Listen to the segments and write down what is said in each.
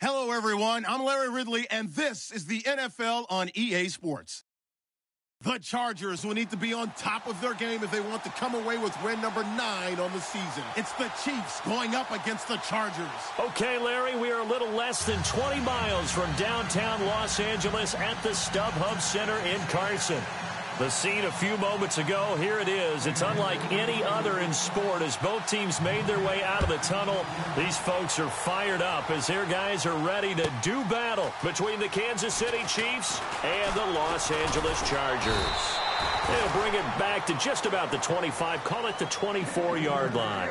Hello, everyone. I'm Larry Ridley, and this is the NFL on EA Sports. The Chargers will need to be on top of their game if they want to come away with win number 9 on the season. It's the Chiefs going up against the Chargers. Okay, Larry, we are a little less than 20 miles from downtown Los Angeles at the StubHub Center in Carson. The scene a few moments ago, here it is. It's unlike any other in sport as both teams made their way out of the tunnel. These folks are fired up as their guys are ready to do battle between the Kansas City Chiefs and the Los Angeles Chargers. They'll bring it back to just about the 25, call it the 24-yard line.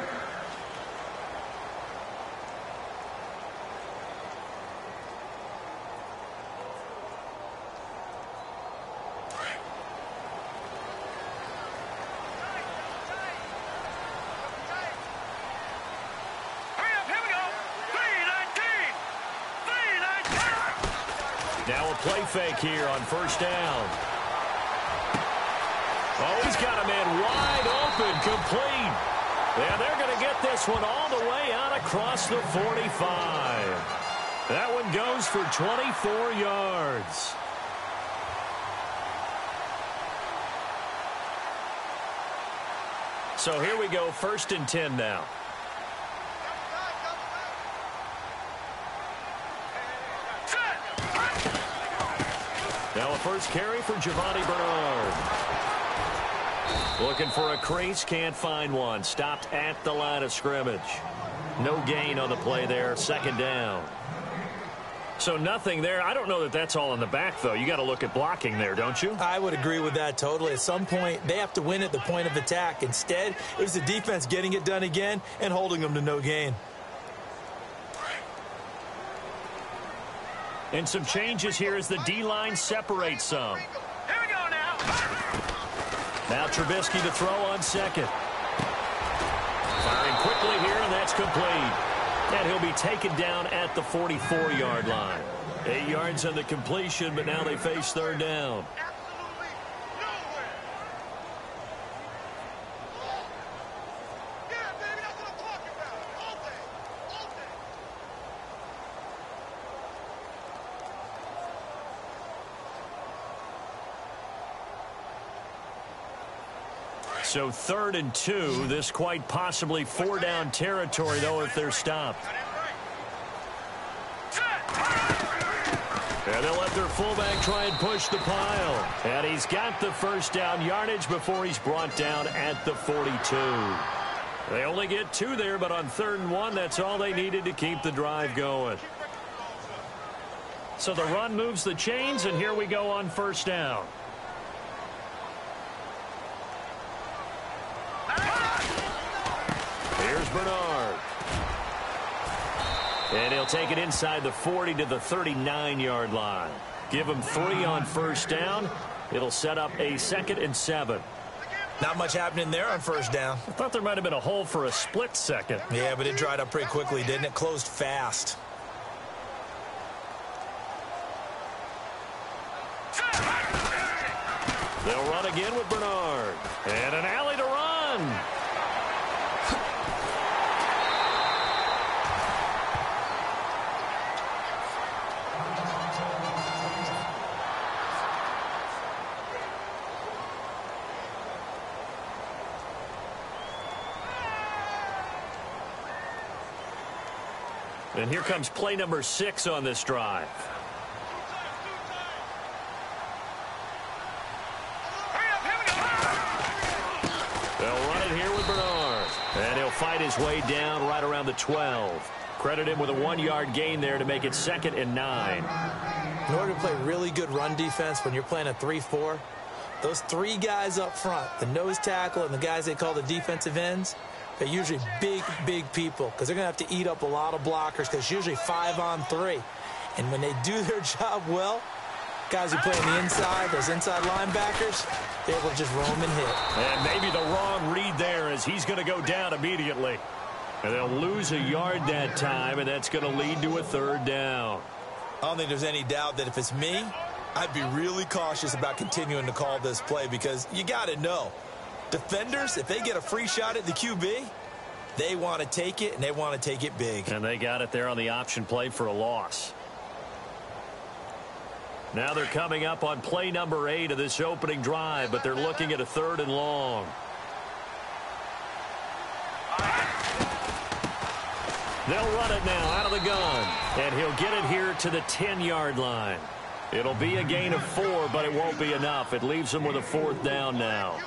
Now a play fake here on first down. Oh, he's got a man wide open, complete. And they're going to get this one all the way out across the 45. That one goes for 24 yards. So here we go, 1st and 10 now. Now a first carry for Giovanni Bernard. Looking for a crease, can't find one. Stopped at the line of scrimmage. No gain on the play there, 2nd down. So nothing there. I don't know that that's all in the back, though. You got to look at blocking there, don't you? I would agree with that totally. At some point, they have to win at the point of attack. Instead, it was the defense getting it done again and holding them to no gain. And some changes here as the D-line separates some. Here we go now. Now Trubisky to throw on 2nd. Firing quickly here, and that's complete. And he'll be taken down at the 44-yard line. 8 yards on the completion, but now they face 3rd down. So 3rd and 2, this quite possibly 4-down territory, though, if they're stopped. And they'll let their fullback try and push the pile. And he's got the 1st down yardage before he's brought down at the 42. They only get 2 there, but on 3rd and 1, that's all they needed to keep the drive going. So the run moves the chains, and here we go on 1st down. Here's Bernard. And he'll take it inside the 40 to the 39-yard line. Give him 3 on 1st down. It'll set up a 2nd and 7. Not much happening there on 1st down. I thought there might have been a hole for a split second. Yeah, but it dried up pretty quickly, didn't it? Closed fast. They'll run again with Bernard. And an alley to run. And here comes play number 6 on this drive. They'll run it here with Bernard. And he'll fight his way down right around the 12. Credit him with a 1-yard gain there to make it 2nd and 9. In order to play really good run defense when you're playing a 3-4, those 3 guys up front, the nose tackle and the guys they call the defensive ends, they're usually big, big people because they're going to have to eat up a lot of blockers because it's usually 5 on 3. And when they do their job well, guys who play on the inside, those inside linebackers, they're able to just roam and hit. And maybe the wrong read there as he's going to go down immediately. And they'll lose a yard that time, and that's going to lead to a 3rd down. I don't think there's any doubt that if it's me, I'd be really cautious about continuing to call this play because you got to know, defenders, if they get a free shot at the QB, They want to take it, and they want to take it big. And they got it there on the option play for a loss. Now they're coming up on play number 8 of this opening drive, but they're looking at a 3rd and long. They'll run it now out of the gun, and he'll get it here to the 10-yard line. It'll be a gain of 4, but it won't be enough. It leaves them with a 4th down now.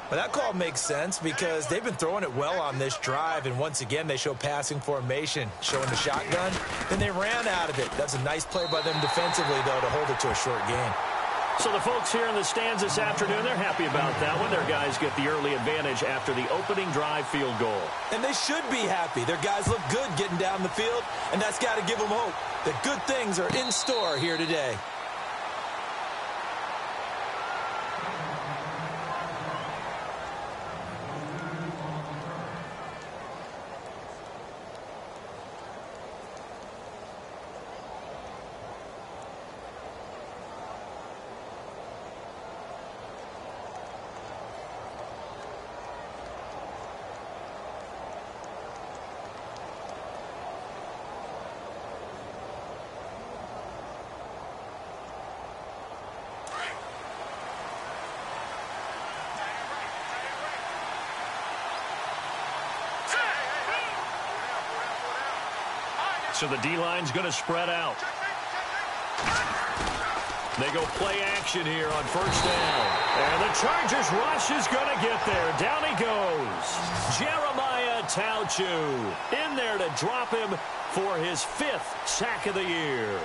Well, that call makes sense because they've been throwing it well on this drive, and once again they show passing formation, showing the shotgun. Then they ran out of it. That's a nice play by them defensively, though, to hold it to a short gain. So the folks here in the stands this afternoon, they're happy about that one. Their guys get the early advantage after the opening drive field goal. And they should be happy. Their guys look good getting down the field, and that's got to give them hope that good things are in store here today. So the D-line's going to spread out. They go play action here on 1st down. And the Chargers rush is going to get there. Down he goes. Jeremiah Tauchu in there to drop him for his 5th sack of the year.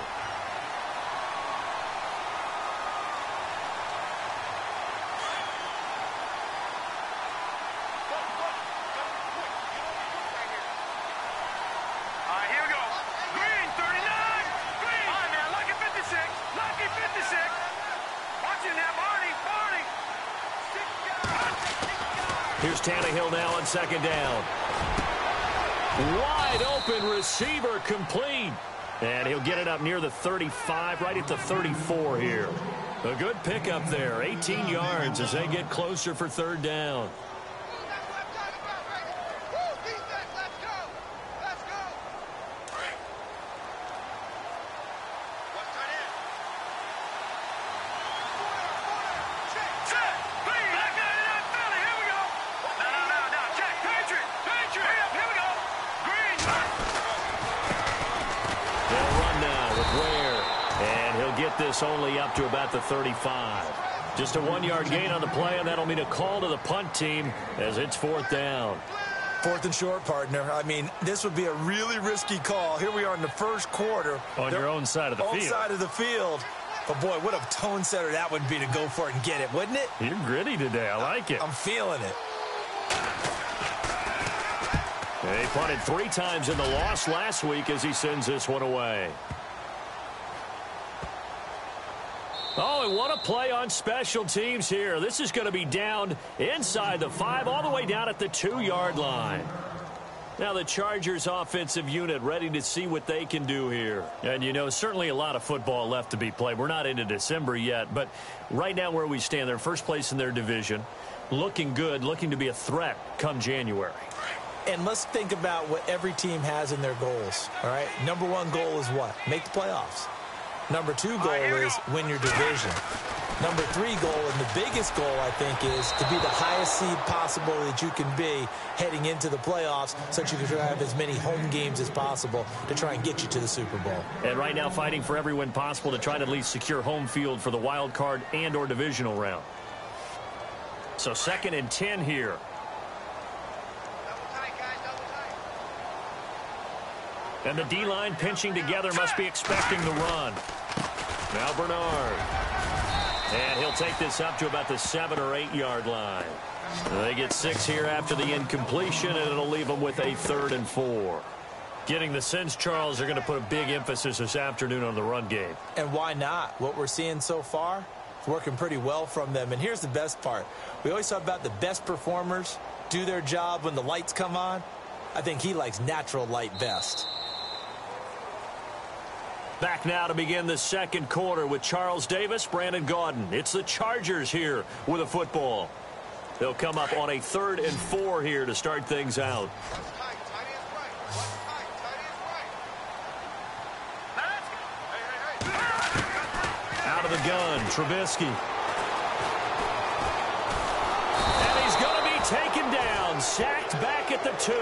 Here's Tannehill now on 2nd down. Wide open receiver complete. And he'll get it up near the 35, right at the 34 here. A good pickup there. 18 yards as they get closer for 3rd down. This only up to about the 35. Just a 1-yard gain on the play, and that'll mean a call to the punt team as it's 4th down. 4th and short, partner. I mean, this would be a really risky call. Here we are in the 1st quarter. On your own side of the field. Own side of the field. But, boy, what a tone setter that would be to go for it and get it, wouldn't it? You're gritty today. I like it. I'm feeling it. They punted 3 times in the loss last week as he sends this one away. Oh, and what a play on special teams here. This is going to be down inside the 5, all the way down at the 2-yard line. Now the Chargers offensive unit ready to see what they can do here. And, you know, certainly a lot of football left to be played. We're not into December yet, but right now where we stand, they're first place in their division. Looking good, looking to be a threat come January. And let's think about what every team has in their goals, all right? Number 1 goal is what? Make the playoffs. Number 2 goal is win your division. Number 3 goal, and the biggest goal, I think, is to be the highest seed possible that you can be heading into the playoffs so that you can have as many home games as possible to try and get you to the Super Bowl. And right now fighting for every win possible to try to at least secure home field for the wild card and or divisional round. So 2nd and 10 here. And the D-line pinching together must be expecting the run. Now Bernard. And he'll take this up to about the 7 or 8 yard line. They get 6 here after the incompletion, and it'll leave them with a 3rd and 4. Getting the sense, Charles, they're going to put a big emphasis this afternoon on the run game. And why not? What we're seeing so far is working pretty well from them. And here's the best part. We always talk about the best performers do their job when the lights come on. I think he likes natural light best. Back now to begin the 2nd quarter with Charles Davis, Brandon Gaudin. It's the Chargers here with a football. They'll come up on a 3rd and 4 here to start things out. the gun, Trubisky. And he's going to be taken down, sacked back at the 2.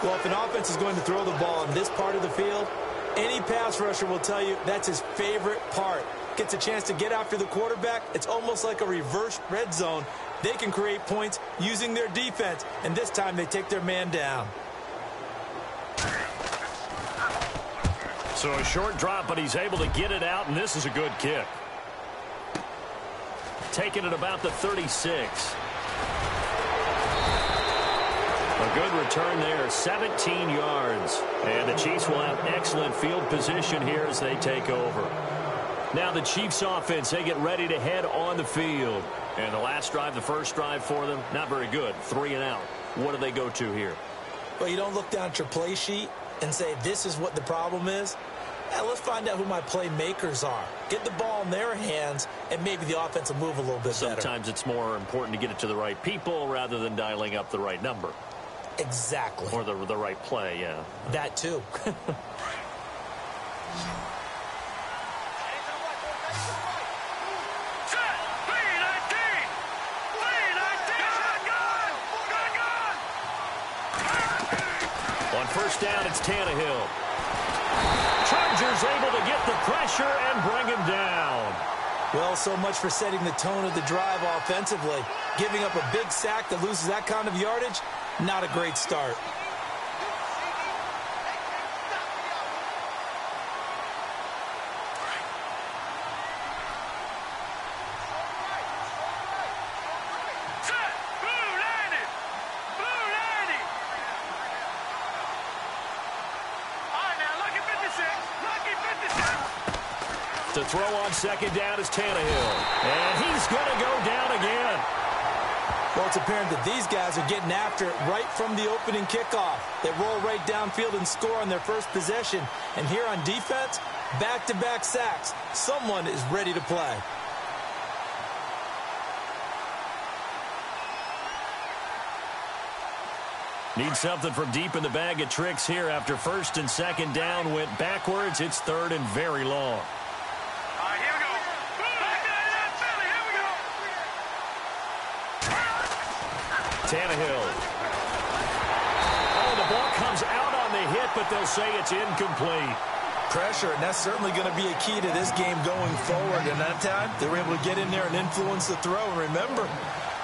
Well, if an offense is going to throw the ball in this part of the field, any pass rusher will tell you that's his favorite part. Gets a chance to get after the quarterback. It's almost like a reverse red zone. They can create points using their defense, and this time they take their man down. So a short drop, but he's able to get it out, and this is a good kick. Taking it about the 36. A good return there, 17 yards. And the Chiefs will have excellent field position here as they take over. Now the Chiefs offense, they get ready to head on the field. And the last drive, the first drive for them, not very good. 3 and out. What do they go to here? Well, you don't look down at your play sheet and say, this is what the problem is. Let's find out who my playmakers are. Get the ball in their hands, and maybe the offense will move a little bit better. Sometimes it's more important to get it to the right people rather than dialing up the right number. Exactly. Or the right play, yeah. That too. On first down, it's Tannehill. Chargers able to get the pressure and bring him down. Well, so much for setting the tone of the drive offensively. Giving up a big sack that loses that kind of yardage, not a great start. To throw on second down is Tannehill. And he's going to go down again. Well, it's apparent that these guys are getting after it right from the opening kickoff. They roll right downfield and score on their first possession. And here on defense, back-to-back sacks. Someone is ready to play. Need something from deep in the bag of tricks here after first and second down went backwards. It's third and very long. Tannehill. Oh, the ball comes out on the hit, but they'll say it's incomplete. Pressure, and that's certainly going to be a key to this game going forward. And that time, they were able to get in there and influence the throw. And remember,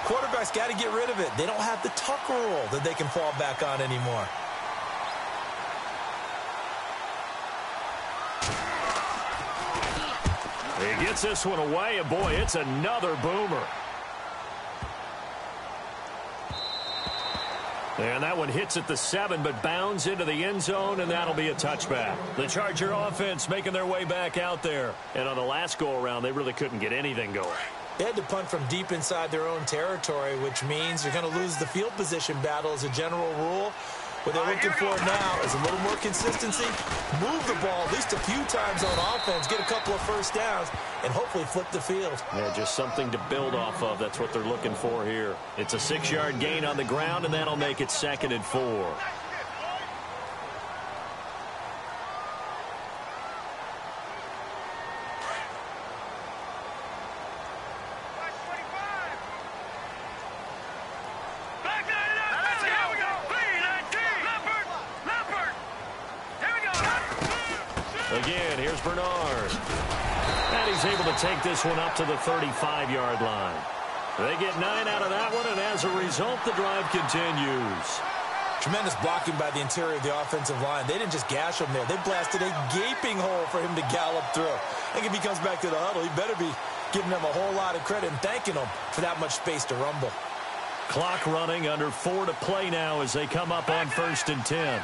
quarterbacks got to get rid of it. They don't have the tuck rule that they can fall back on anymore. He gets this one away, and boy, it's another boomer. And that one hits at the 7, but bounds into the end zone, and that'll be a touchback. The Charger offense making their way back out there. And on the last go-around, they really couldn't get anything going. They had to punt from deep inside their own territory, which means you're going to lose the field position battle as a general rule. What they're looking for now is a little more consistency, move the ball at least a few times on offense, get a couple of first downs, and hopefully flip the field. Yeah, just something to build off of. That's what they're looking for here. It's a 6-yard gain on the ground, and that'll make it 2nd and 4. Again, here's Bernard. And he's able to take this one up to the 35-yard line. They get 9 out of that one, and as a result, the drive continues. Tremendous blocking by the interior of the offensive line. They didn't just gash him there. They blasted a gaping hole for him to gallop through. I think if he comes back to the huddle, he better be giving them a whole lot of credit and thanking them for that much space to rumble. Clock running, under 4 to play now as they come up on 1st and 10.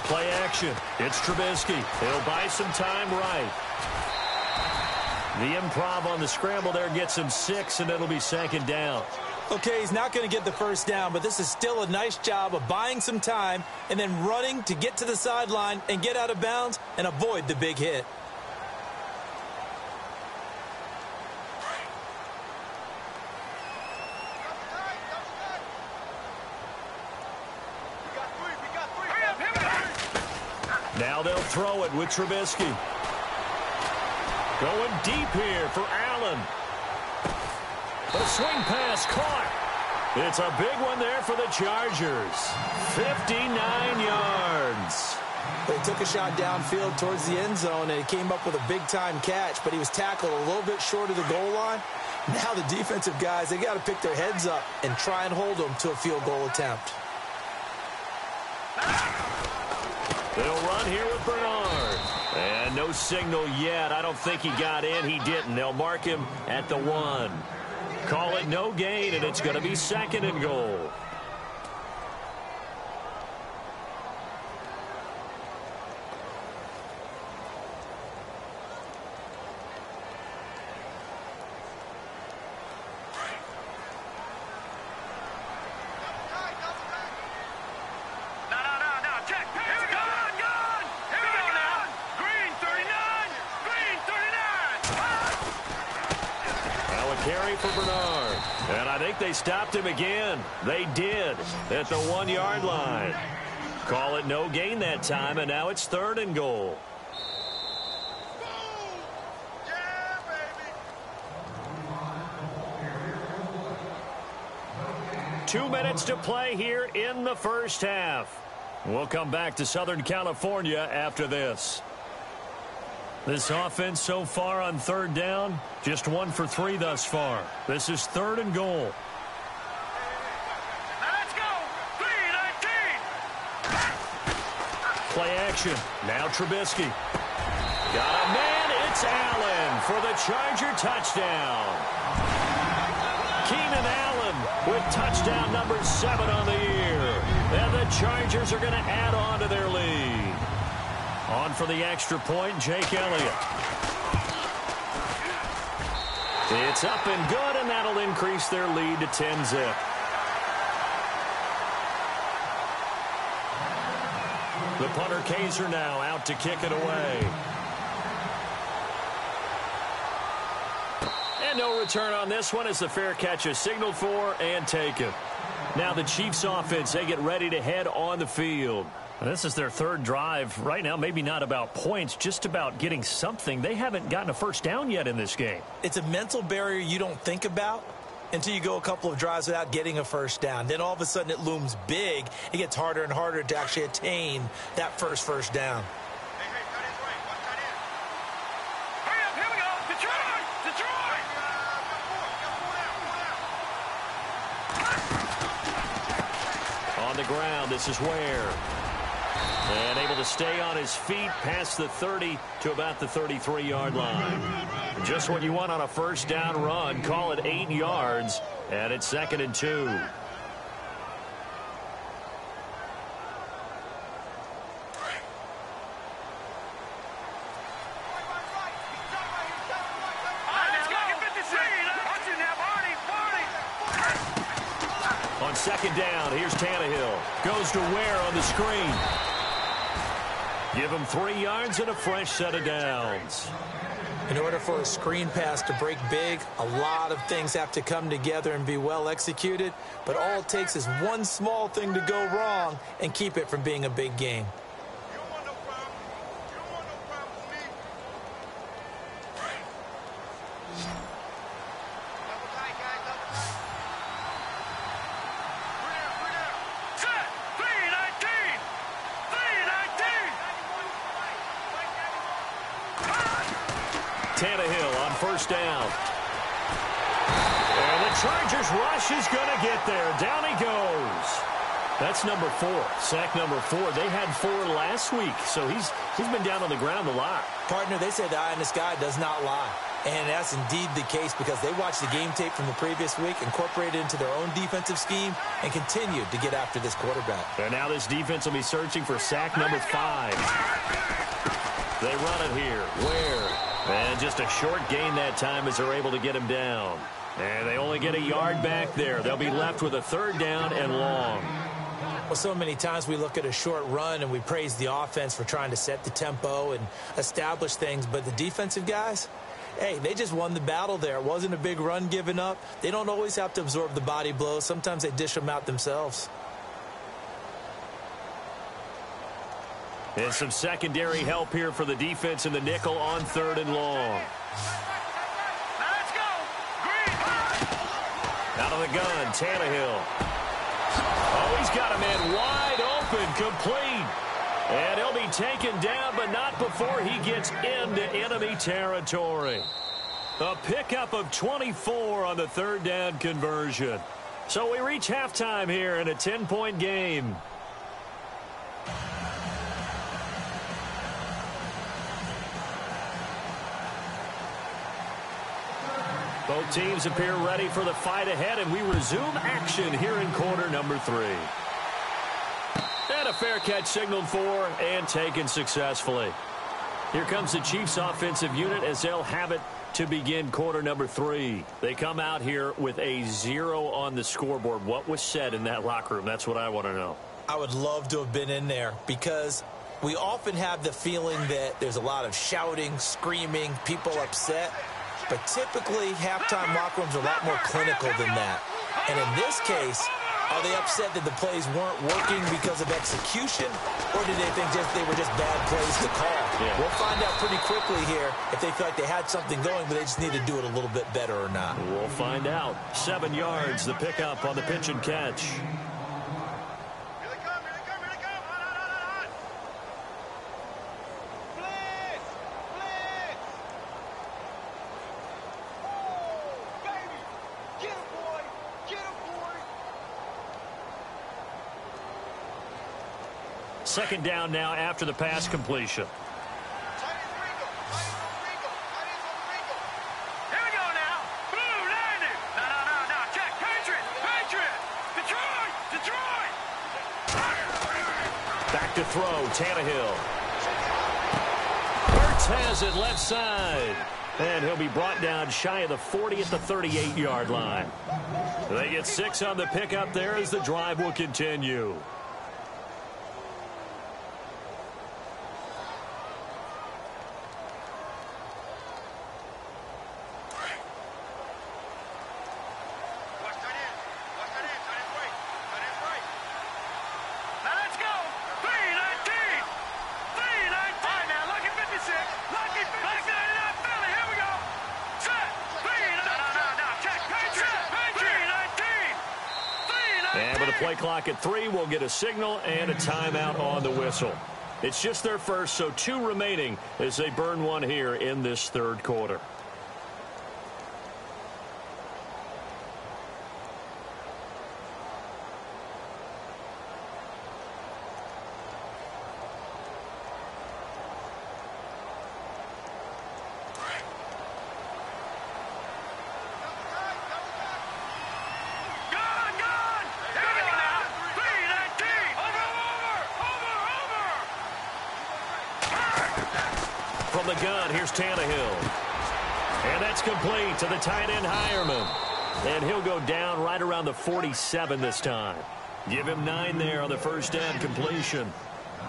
Play action. It's Trubisky. He'll buy some time right. The improv on the scramble there gets him 6, and it'll be 2nd down. Okay, he's not going to get the first down, but this is still a nice job of buying some time and then running to get to the sideline and get out of bounds and avoid the big hit. Now they'll throw it with Trubisky. Going deep here for Allen. The swing pass caught. It's a big one there for the Chargers. 59 yards. They took a shot downfield towards the end zone, and he came up with a big-time catch, but he was tackled a little bit short of the goal line. Now the defensive guys, they got to pick their heads up and try and hold them to a field goal attempt. They'll run here with Bernard. And no signal yet. I don't think he got in. He didn't. They'll mark him at the 1. Call it no gain, and it's going to be 2nd and goal. For Bernard. And I think they stopped him again. They did at the 1-yard line. Call it no gain that time, and now it's 3rd and goal. Yeah, baby. 2 minutes to play here in the first half. We'll come back to Southern California after this. This offense so far on 3rd down, just 1 for 3 thus far. This is 3rd and goal. Now let's go. 3-19. Play action. Now Trubisky. Got a man. It's Allen for the Charger touchdown. Keenan Allen with touchdown number 7 on the year. And the Chargers are going to add on to their lead. On for the extra point, Jake Elliott. It's up and good, and that'll increase their lead to 10-zip. The punter Kaiser now out to kick it away. And no return on this one as the fair catch is signaled for and taken. Now the Chiefs offense, they get ready to head on the field. This is their 3rd drive. Right now, maybe not about points, just about getting something. They haven't gotten a first down yet in this game. It's a mental barrier you don't think about until you go a couple of drives without getting a first down. Then all of a sudden it looms big. It gets harder and harder to actually attain that first down. Hey, cut in right. Watch that in. Hurry up, here we go. Detroit! Detroit! On the ground, this is Ware. And able to stay on his feet past the 30 to about the 33-yard line. Just what you want on a first down run. Call it 8 yards, and it's 2nd and 2. On 2nd down, here's Tannehill. Goes to Ware on the screen. Give him 3 yards and a fresh set of downs. In order for a screen pass to break big, a lot of things have to come together and be well executed. But all it takes is one small thing to go wrong and keep it from being a big game. You don't want no problem. You don't want no problem with me. Double tight, guys. Double tight. Three down. Set. 3-19. 3-19. Tannehill on first down. And the Chargers rush is going to get there. Down he goes. That's number 4. Sack number 4. They had 4 last week, so he's been down on the ground a lot. Partner, they say the eye in the sky does not lie. And that's indeed the case because they watched the game tape from the previous week, incorporated it into their own defensive scheme, and continued to get after this quarterback. And now this defense will be searching for sack number 5. They run it here. Ware. And just a short gain that time as they're able to get him down. And they only get a yard back there. They'll be left with a 3rd down and long. Well, so many times we look at a short run and we praise the offense for trying to set the tempo and establish things. But the defensive guys, hey, they just won the battle there. It wasn't a big run given up. They don't always have to absorb the body blows. Sometimes they dish them out themselves. And some secondary help here for the defense in the nickel on 3rd and long. Now let's go. Green. Out of the gun, Tannehill. Oh, he's got a man wide open, complete. And he'll be taken down, but not before he gets into enemy territory. A pickup of 24 on the 3rd down conversion. So we reach halftime here in a 10-point game. Both teams appear ready for the fight ahead, and we resume action here in quarter number 3. And a fair catch signaled for and taken successfully. Here comes the Chiefs offensive unit as they'll have it to begin quarter number 3. They come out here with a 0 on the scoreboard. What was said in that locker room? That's what I want to know. I would love to have been in there because we often have the feeling that there's a lot of shouting, screaming, people upset. But typically, halftime locker rooms are a lot more clinical than that. And in this case, are they upset that the plays weren't working because of execution, or did they think they were just bad plays to call? Yeah. We'll find out pretty quickly here if they feel like they had something going, but they just need to do it a little bit better or not. We'll find out. 7 yards, the pickup on the pitch and catch. Here they come, here they come, here they come. On. Blitz! Blitz! Oh, baby! Get him, boy! Get him, boy! 2nd down now after the pass completion. Tight ends Ringo! Tight ends on Ringo! Tight ends on Ringo! Here we go now! Boom! Landing! No. Check! Patriots! Patriots! Detroit! Detroit! Back to throw, Tannehill. Hurts has it left side. And he'll be brought down shy of the 40 at the 38-yard line. They get 6 on the pickup there as the drive will continue. Watch tight ends. Watch tight ends. Tight ends right. Tight ends right. Now let's go. 3-19. 3-19. All right, now, lucky 56. Lucky 56. Lucky 99 Philly. Here we go. Set. 3-19. No. Check. Patriots. 3-19. 3-19. And with a play clock at 3, we'll get a signal and a timeout on the whistle. It's just their first, so 2 remaining as they burn one here in this 3rd quarter. Gone. Here we go now. 3-19. Over. From the gun, here's Tannehill. And that's complete to the tight end Hireman. And he'll go down right around the 47 this time. Give him 9 there on the 1st down completion.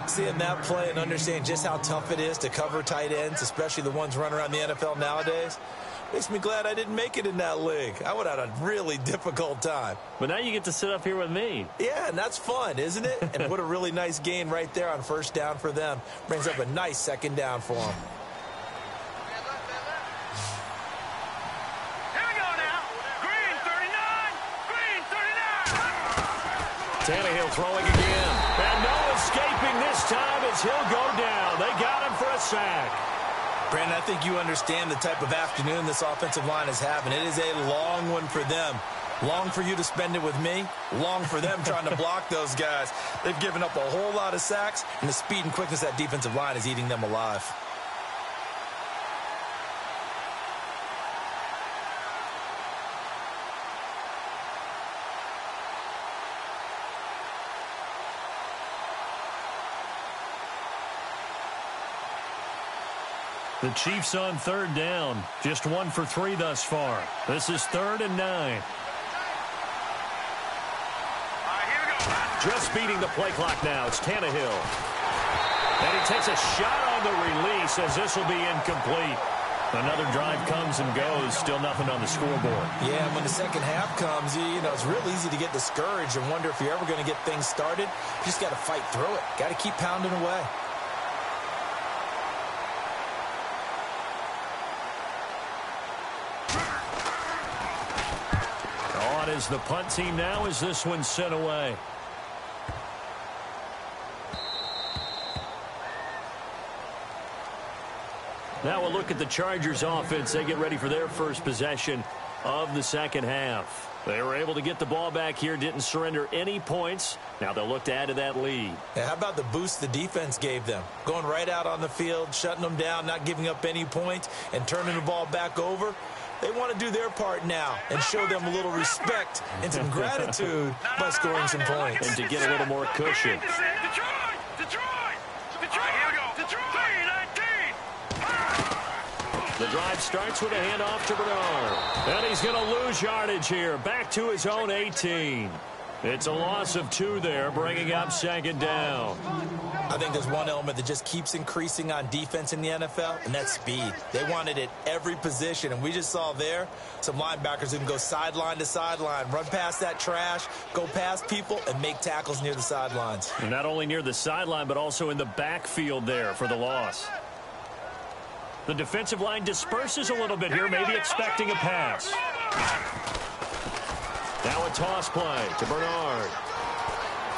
Seeing that play and understanding just how tough it is to cover tight ends, especially the ones running around the NFL nowadays, makes me glad I didn't make it in that league. I would have had a really difficult time. But now you get to sit up here with me. Yeah, and that's fun, isn't it? And what a really nice gain right there on 1st down for them. Brings up a nice 2nd down for them. Here we go now. Green 39. Green 39. Tannehill throwing again. And no escaping this time as he'll go down. They got him for a sack. Brandon, I think you understand the type of afternoon this offensive line is having. It is a long one for them. Long for you to spend it with me. Long for them trying to block those guys. They've given up a whole lot of sacks, and the speed and quickness of that defensive line is eating them alive. The Chiefs on 3rd down. Just 1 for 3 thus far. This is 3rd and 9. All right, here we go. Just beating the play clock now. It's Tannehill. And he takes a shot on the release as this will be incomplete. Another drive comes and goes. Still nothing on the scoreboard. Yeah, and when the second half comes, you know, it's real easy to get discouraged and wonder if you're ever going to get things started. You just got to fight through it. Got to keep pounding away. on as the punt team now as this one's sent away. Now we'll look at the Chargers offense. They get ready for their first possession of the second half. They were able to get the ball back here, didn't surrender any points. Now they'll look to add to that lead. Yeah, how about the boost the defense gave them? Going right out on the field, shutting them down, not giving up any points, and turning the ball back over. They want to do their part now and show them a little respect and some gratitude by scoring some points. And to get a little more cushion. The drive starts with a handoff to Bernard. And he's going to lose yardage here. Back to his own 18. It's a loss of 2 there, bringing up second down. I think there's one element that just keeps increasing on defense in the NFL, and that's speed. They want it at every position, and we just saw there some linebackers who can go sideline to sideline, run past that trash, go past people, and make tackles near the sidelines. And not only near the sideline, but also in the backfield there for the loss. The defensive line disperses a little bit here, maybe expecting a pass. Now a toss play to Bernard.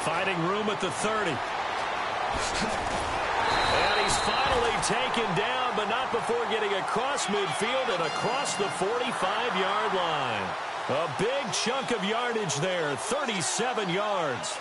Finding room at the 30. And he's finally taken down, but not before getting across midfield and across the 45-yard line. A big chunk of yardage there, 37 yards.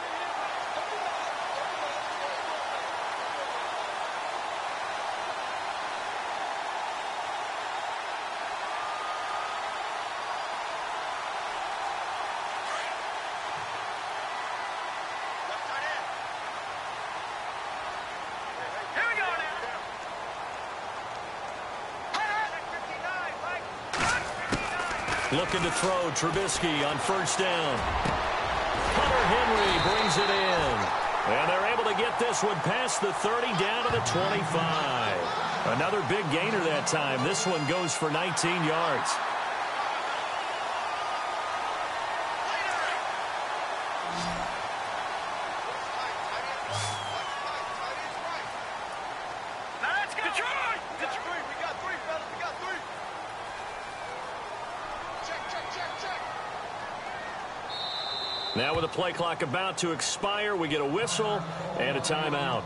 Looking to throw, Trubisky on first down. Hunter Henry brings it in. And they're able to get this one past the 30 down to the 25. Another big gainer that time. This one goes for 19 yards. Now with the play clock about to expire, we get a whistle and a timeout.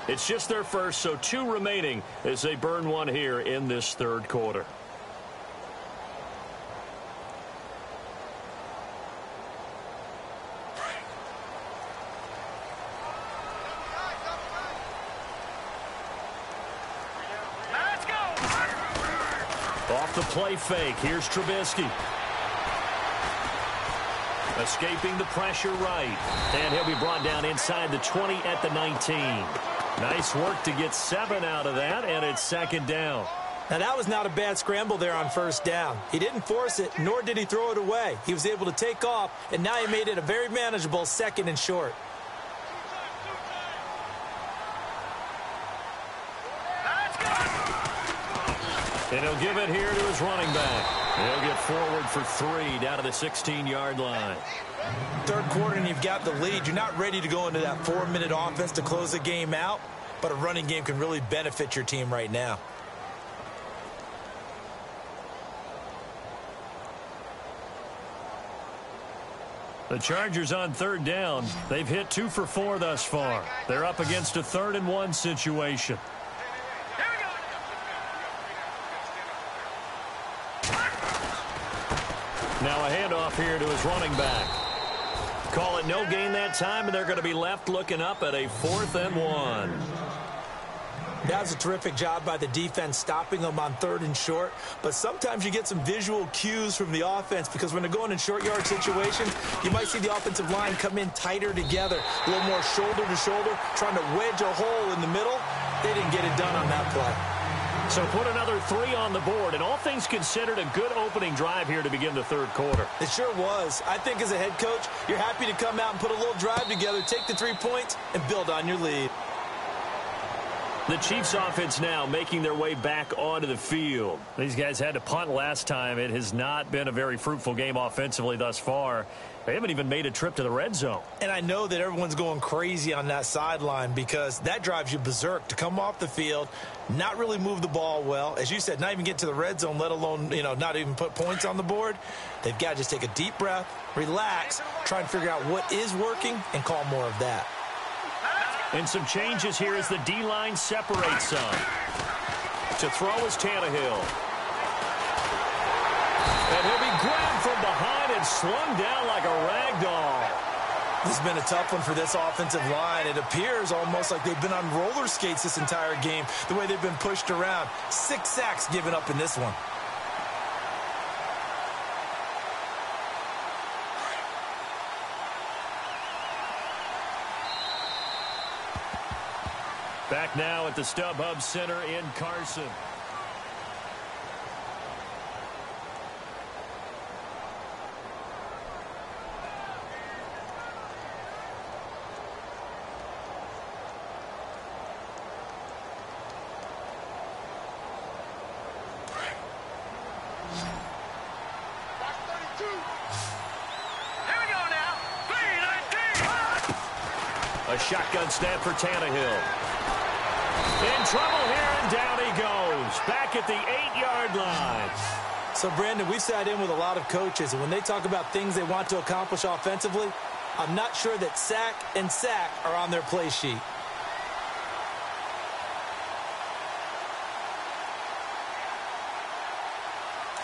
It's just their first, so 2 remaining as they burn one here in this third quarter. Let's go! Off the play fake, here's Trubisky. Escaping the pressure right. And he'll be brought down inside the 20 at the 19. Nice work to get 7 out of that, and it's second down. Now, that was not a bad scramble there on first down. He didn't force it, nor did he throw it away. He was able to take off, and now he made it a very manageable second and short. And he'll give it here to his running back. He'll get forward for 3 down to the 16-yard line. Third quarter and you've got the lead. You're not ready to go into that 4-minute offense to close the game out, but a running game can really benefit your team right now. The Chargers on third down. They've hit 2 for 4 thus far. They're up against a 3rd and 1 situation. Now a handoff here to his running back. Call it no gain that time, and they're going to be left looking up at a 4th and 1. That was a terrific job by the defense stopping them on 3rd and short. But sometimes you get some visual cues from the offense because when they're going in short yard situations, you might see the offensive line come in tighter together, a little more shoulder to shoulder, trying to wedge a hole in the middle. They didn't get it done on that play. So put another 3 on the board, and all things considered, a good opening drive here to begin the third quarter. It sure was. I think as a head coach, you're happy to come out and put a little drive together, take the 3 points, and build on your lead. The Chiefs offense now making their way back onto the field. These guys had to punt last time. It has not been a very fruitful game offensively thus far. They haven't even made a trip to the red zone. And I know that everyone's going crazy on that sideline because that drives you berserk to come off the field, not really move the ball well. As you said, not even get to the red zone, let alone, not even put points on the board. They've got to just take a deep breath, relax, try and figure out what is working, and call more of that. And some changes here as the D-line separates some. To throw is Tannehill. And he'll be grabbed from behind and slung down like a rag doll. This has been a tough one for this offensive line. It appears almost like they've been on roller skates this entire game, the way they've been pushed around. 6 sacks given up in this one. Back now at the StubHub Center in Carson. A shotgun snap for Tannehill. In trouble here, and down he goes. Back at the 8-yard line. So, Brandon, we've sat in with a lot of coaches, and when they talk about things they want to accomplish offensively, I'm not sure that sack and sack are on their play sheet.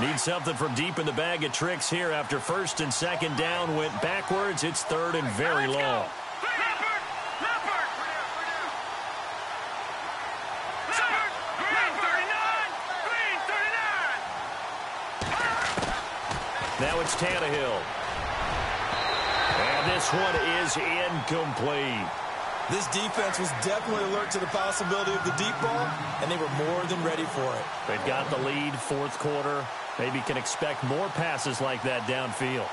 Need something from deep in the bag of tricks here after 1st and 2nd down went backwards. It's 3rd and very long. Now it's Tannehill. And this one is incomplete. This defense was definitely alert to the possibility of the deep ball, and they were more than ready for it. They've got the lead, 4th quarter. Maybe can expect more passes like that downfield.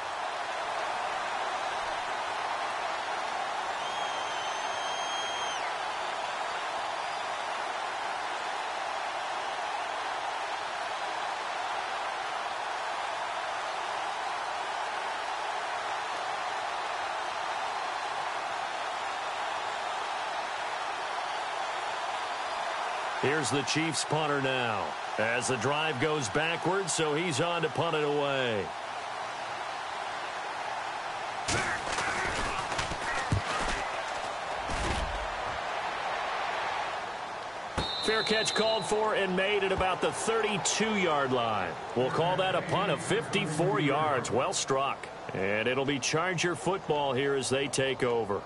Here's the Chiefs punter now as the drive goes backwards, so he's on to punt it away. Fair catch called for and made at about the 32-yard line. We'll call that a punt of 54 yards. Well struck. And it'll be Charger football here as they take over.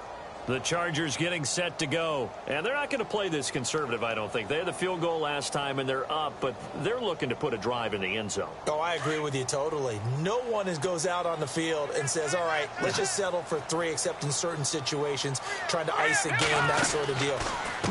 The Chargers getting set to go. And they're not going to play this conservative, I don't think. They had the field goal last time, and they're up, but they're looking to put a drive in the end zone. Oh, I agree with you totally. No one goes out on the field and says, all right, let's just settle for 3, except in certain situations, trying to ice a game, that sort of deal.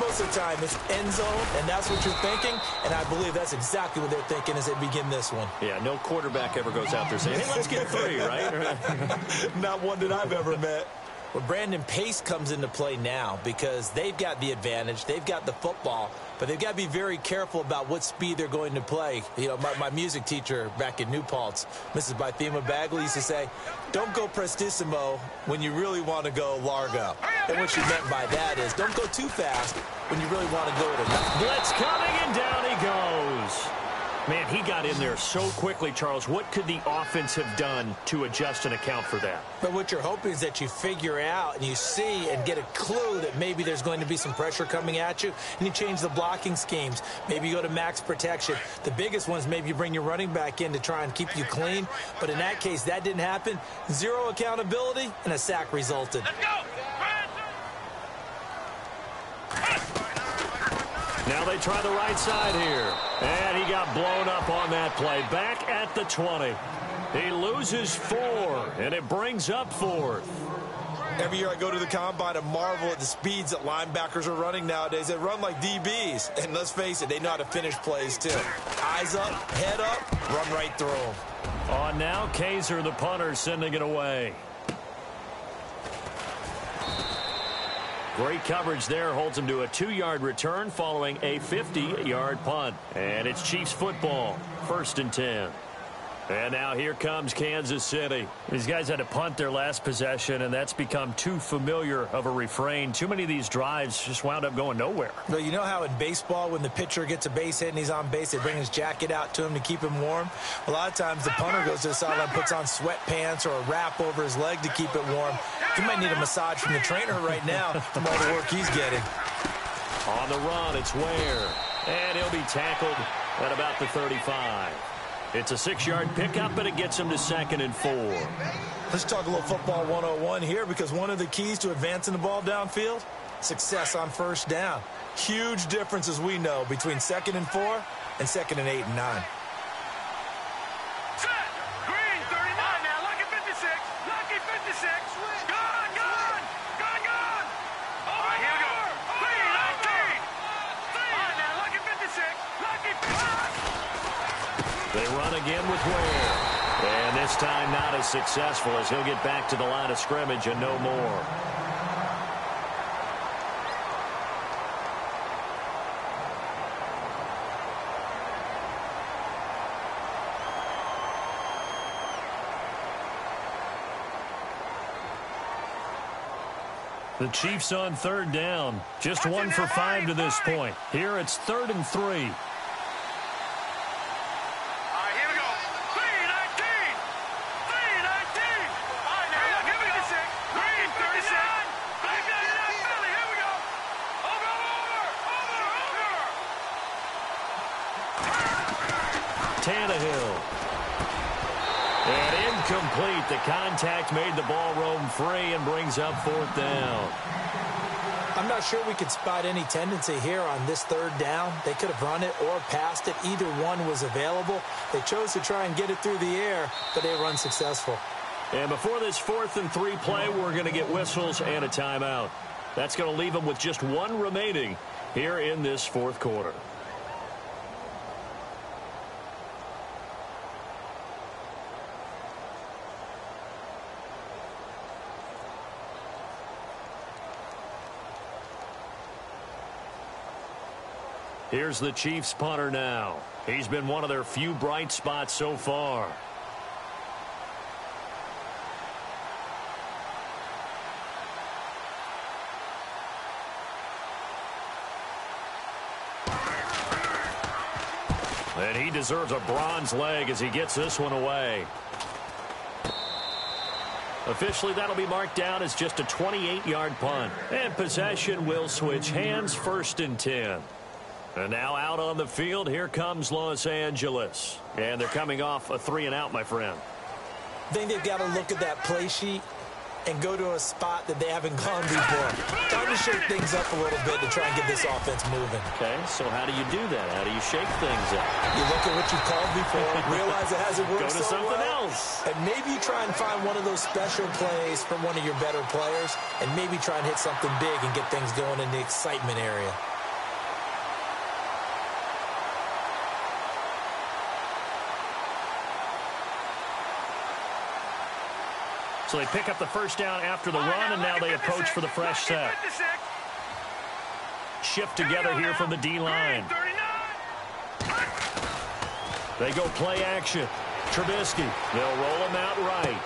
Most of the time, it's end zone, and that's what you're thinking, and I believe that's exactly what they're thinking as they begin this one. Yeah, no quarterback ever goes out there saying, hey, let's get 3, right? Not one that I've ever met. Well, Brandon, pace comes into play now because they've got the advantage. They've got the football, but they've got to be very careful about what speed they're going to play. You know, my music teacher back in New Paltz, Mrs. Bythema Bagley, used to say, don't go prestissimo when you really want to go largo. And what she meant by that is don't go too fast when you really want to go at a blitz coming, and down he goes. Man, he got in there so quickly, Charles. What could the offense have done to adjust and account for that? But what you're hoping is that you figure out and you see and get a clue that maybe there's going to be some pressure coming at you, and you change the blocking schemes. Maybe you go to max protection. The biggest ones, maybe you bring your running back in to try and keep you clean. But in that case, that didn't happen. 0 accountability, and a sack resulted. Let's go! Now they try the right side here. And he got blown up on that play. Back at the 20. He loses 4, and it brings up 4th. Every year I go to the combine and marvel at the speeds that linebackers are running nowadays. They run like DBs. And let's face it, they know how to finish plays too. Eyes up, head up, run right through them. On now, Kaiser, the punter, sending it away. Great coverage there, holds him to a 2-yard return following a 50-yard punt. And it's Chiefs football, 1st and 10. And now here comes Kansas City. These guys had to punt their last possession, and that's become too familiar of a refrain. Too many of these drives just wound up going nowhere. Well, you know how in baseball when the pitcher gets a base hit and he's on base, they bring his jacket out to him to keep him warm? A lot of times the punter goes to the sideline, puts on sweatpants or a wrap over his leg to keep it warm. He might need a massage from the trainer right now from all the work he's getting. On the run, it's Ware. And he'll be tackled at about the 35. It's a 6-yard pickup, and it gets him to 2nd and 4. Let's talk a little football 101 here, because one of the keys to advancing the ball downfield, success on first down. Huge difference, as we know, between 2nd and 4 and 2nd and 8 and 9. Set. Green, 39. Now, lucky 56. Lucky 56. Gone, gone. Gone, gone. All right, here we go. 319. All right, now, lucky 56. Lucky 56. They run again with Ware. And this time not as successful, as he'll get back to the line of scrimmage and no more. The Chiefs on 3rd down. Just 1 for 5 to this point. Here it's 3rd and 3. Tannehill. And incomplete. The contact made the ball roam free and brings up 4th down. I'm not sure we could spot any tendency here on this 3rd down. They could have run it or passed it. Either one was available. They chose to try and get it through the air, but they were unsuccessful. And before this 4th and 3 play, we're going to get whistles and a timeout. That's going to leave them with just 1 remaining here in this 4th quarter. Here's the Chiefs punter now. He's been one of their few bright spots so far. And he deserves a bronze leg as he gets this one away. Officially, that'll be marked down as just a 28-yard punt. And possession will switch hands, 1st and 10. And now out on the field, here comes Los Angeles. And they're coming off a 3-and-out, my friend. I think they've got to look at that play sheet and go to a spot that they haven't gone before. Time to shake things up a little bit to try and get this offense moving. Okay, so how do you do that? How do you shake things up? You look at what you've called before, realize it hasn't worked Go to so something well, else. and maybe you try and find one of those special plays from one of your better players, and maybe try and hit something big and get things going in the excitement area. So they pick up the 1st down after the run, and now they approach for the fresh set. Shift together here from the D-line. They go play action. Trubisky. They'll roll him out right.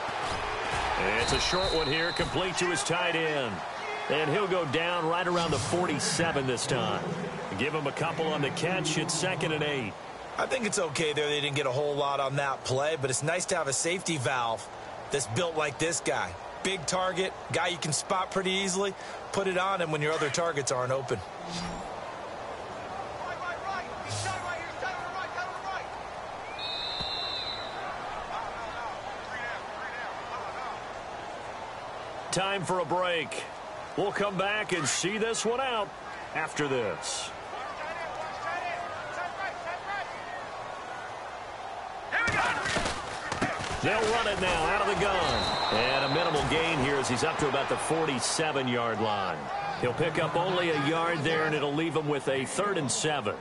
And it's a short one here, complete to his tight end. And he'll go down right around the 47 this time. Give him a couple on the catch. It's 2nd and 8. I think it's okay there. They didn't get a whole lot on that play, but it's nice to have a safety valve that's built like this guy. Big target, guy you can spot pretty easily. Put it on him when your other targets aren't open. Time for a break. We'll come back and see this one out after this. They'll run it now out of the gun. And a minimal gain here as he's up to about the 47-yard line. He'll pick up only a yard there, and it'll leave him with a 3rd and 7.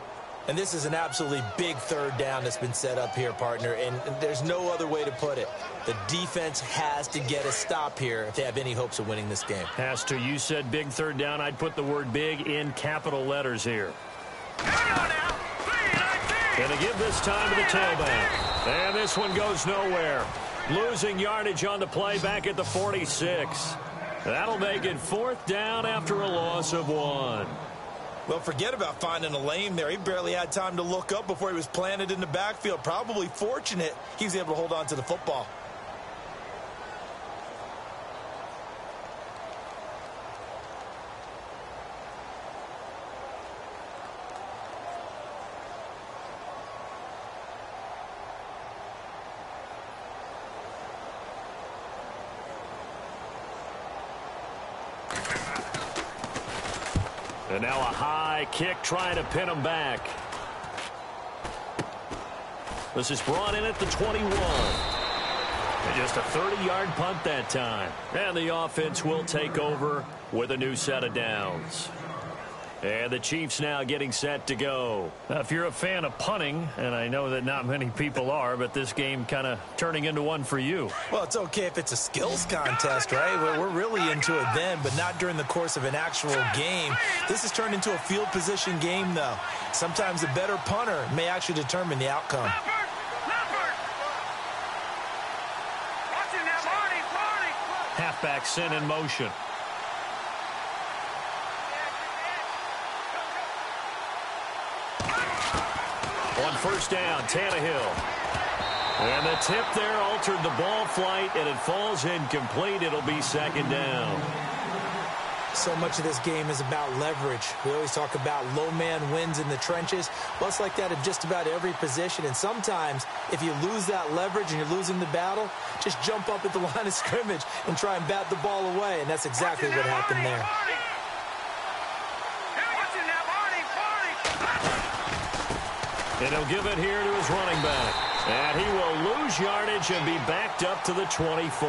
And this is an absolutely big 3rd down that's been set up here, partner, and there's no other way to put it. The defense has to get a stop here if they have any hopes of winning this game. Has to. You said big 3rd down. I'd put the word big in capital letters here. Here we go now. 319. And to give this time to the tailback. And this one goes nowhere. Losing yardage on the play back at the 46. That'll make it 4th down after a loss of 1. Well, forget about finding a lane there. He barely had time to look up before he was planted in the backfield. Probably fortunate he was able to hold on to the football. And now a high kick trying to pin him back. This is brought in at the 21. And just a 30-yard punt that time. And the offense will take over with a new set of downs. And the Chiefs now getting set to go. If you're a fan of punting, and I know that not many people are, but this game kind of turning into one for you. Well, it's okay if it's a skills contest, right? We're really into it then, but not during the course of an actual game. This has turned into a field position game, though. Sometimes a better punter may actually determine the outcome. Halfback sent in motion. On 1st down, Tannehill. And the tip there altered the ball flight, and it falls incomplete. It'll be 2nd down. So much of this game is about leverage. We always talk about low man wins in the trenches. Well, it's like that at just about every position. And sometimes, if you lose that leverage and you're losing the battle, just jump up at the line of scrimmage and try and bat the ball away. And that's exactly what happened there. And he'll give it here to his running back. And he will lose yardage and be backed up to the 24.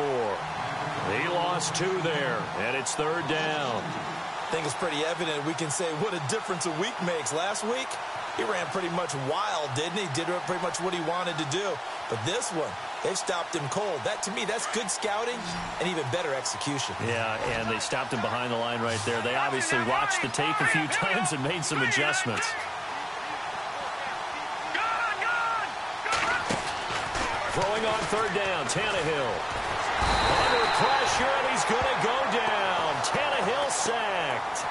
He lost 2 there, and it's 3rd down. I think it's pretty evident we can say what a difference a week makes. Last week, he ran pretty much wild, didn't he? Did pretty much what he wanted to do. But this one, they've stopped him cold. That, to me, that's good scouting and even better execution. Yeah, and they stopped him behind the line right there. They obviously watched the tape a few times and made some adjustments. Throwing on 3rd down, Tannehill. Under pressure, and he's going to go down. Tannehill sacked.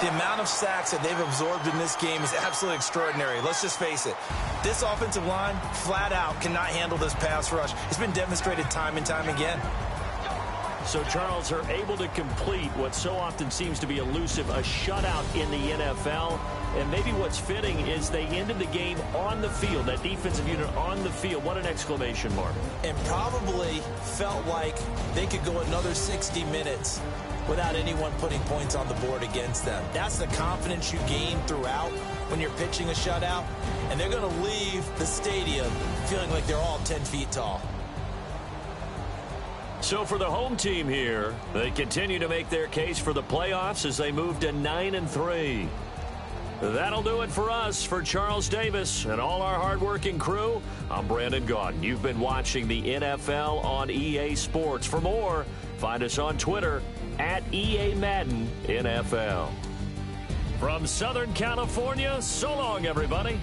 The amount of sacks that they've absorbed in this game is absolutely extraordinary. Let's just face it. This offensive line, flat out, cannot handle this pass rush. It's been demonstrated time and time again. So, Charles, are able to complete what so often seems to be elusive, a shutout in the NFL. And maybe what's fitting is they ended the game on the field, that defensive unit on the field. What an exclamation mark. And probably felt like they could go another 60 minutes without anyone putting points on the board against them. That's the confidence you gain throughout when you're pitching a shutout. And they're going to leave the stadium feeling like they're all 10 feet tall. So for the home team here, they continue to make their case for the playoffs as they move to 9-3. That'll do it for us. For Charles Davis and all our hardworking crew, I'm Brandon Gaudin. You've been watching the NFL on EA Sports. For more, find us on Twitter at EA Madden NFL. From Southern California, so long, everybody.